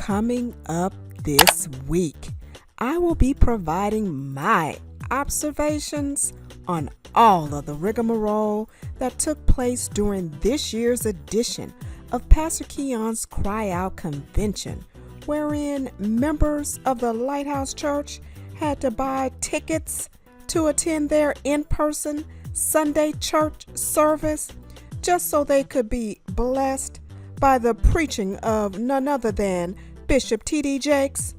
Coming up this week, I will be providing my observations on all of the rigmarole that took place during this year's edition of Pastor Keion's Cryout convention, wherein members of the Lighthouse Church had to buy tickets to attend their in-person Sunday church service just so they could be blessed by the preaching of none other than Bishop T.D. Jakes.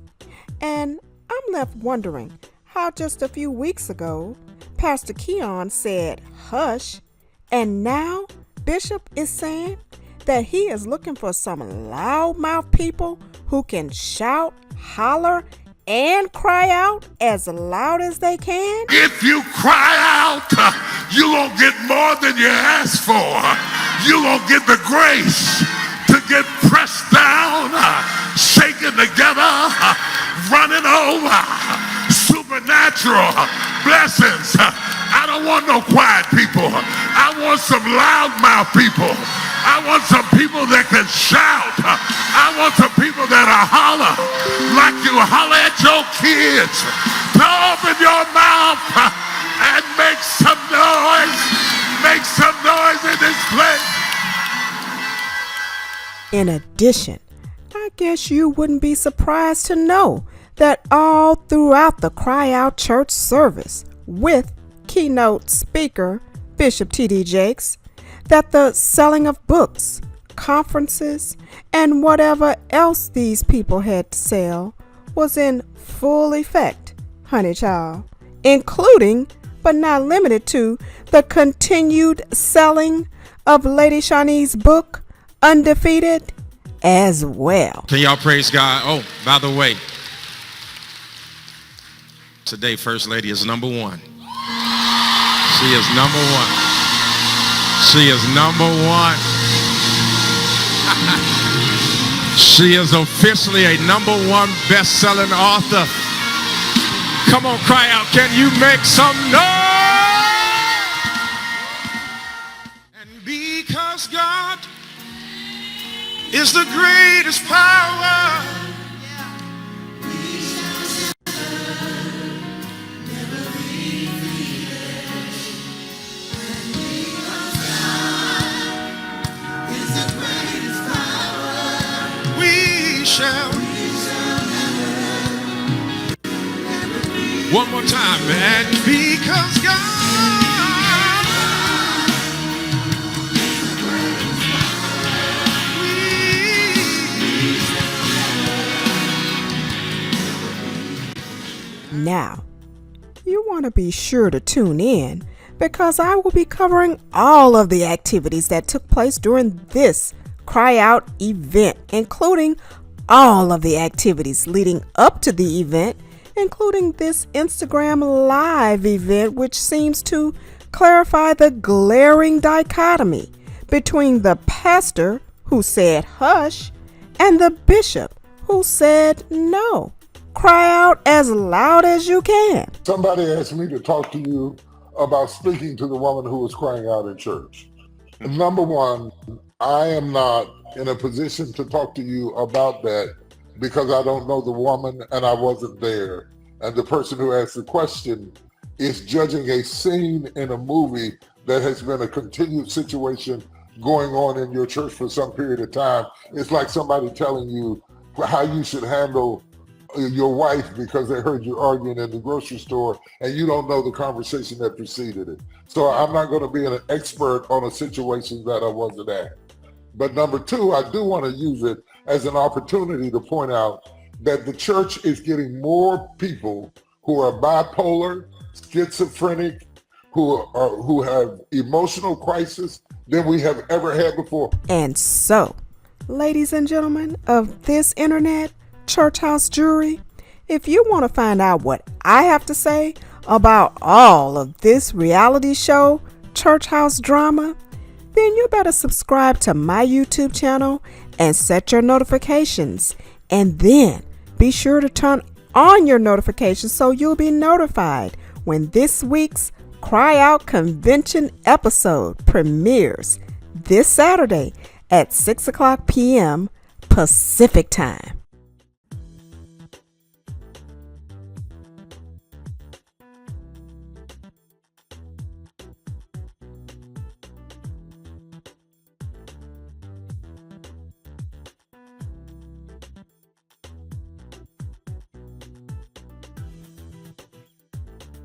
And I'm left wondering how just a few weeks ago Pastor Keion said hush, and now Bishop is saying that he is looking for some loudmouth people who can shout, holler, and cry out as loud as they can. If you cry out, you're going to get more than you ask for. You're going to get the grace to get pressed down, shaken together, running over, supernatural blessings. I don't want no quiet people. I want some loudmouth people. I want some people that can shout. I want some people that are holler like you holler at your kids. To open your mouth and make some noise. Make some noise in this place. In addition, I guess you wouldn't be surprised to know that all throughout the Cryout church service with keynote speaker Bishop T.D. Jakes, that the selling of books, conferences, and whatever else these people had to sell was in full effect, honey child, including but not limited to the continued selling of Lady Shaunie's book, Undefeated, as well. Can y'all praise God? Oh, by the way, today First Lady is number one. She is number one. She is number one. She is officially a number one best-selling author. Come on, cry out. Can you make some noise? And because God is the greatest power, one more time, man. Because God Now, you want to be sure to tune in because I will be covering all of the activities that took place during this Cryout event, including all of the activities leading up to the event, including this Instagram Live event, which seems to clarify the glaring dichotomy between the pastor who said hush and the bishop who said no. Cry out as loud as you can. Somebody asked me to talk to you about speaking to the woman who was crying out in church. Number one, I am not in a position to talk to you about that because I don't know the woman and I wasn't there. And the person who asked the question is judging a scene in a movie that has been a continued situation going on in your church for some period of time. It's like somebody telling you how you should handle your wife because they heard you arguing in the grocery store and you don't know the conversation that preceded it. So I'm not going to be an expert on a situation that I wasn't at. But number two, I do want to use it as an opportunity to point out that the church is getting more people who are bipolar, schizophrenic, who have emotional crisis than we have ever had before. And so, ladies and gentlemen of this internet, church house jury, if you want to find out what I have to say about all of this reality show, church house drama, then you better subscribe to my YouTube channel and set your notifications. And then be sure to turn on your notifications so you'll be notified when this week's Cryout convention episode premieres this Saturday at 6 o'clock p.m. Pacific time.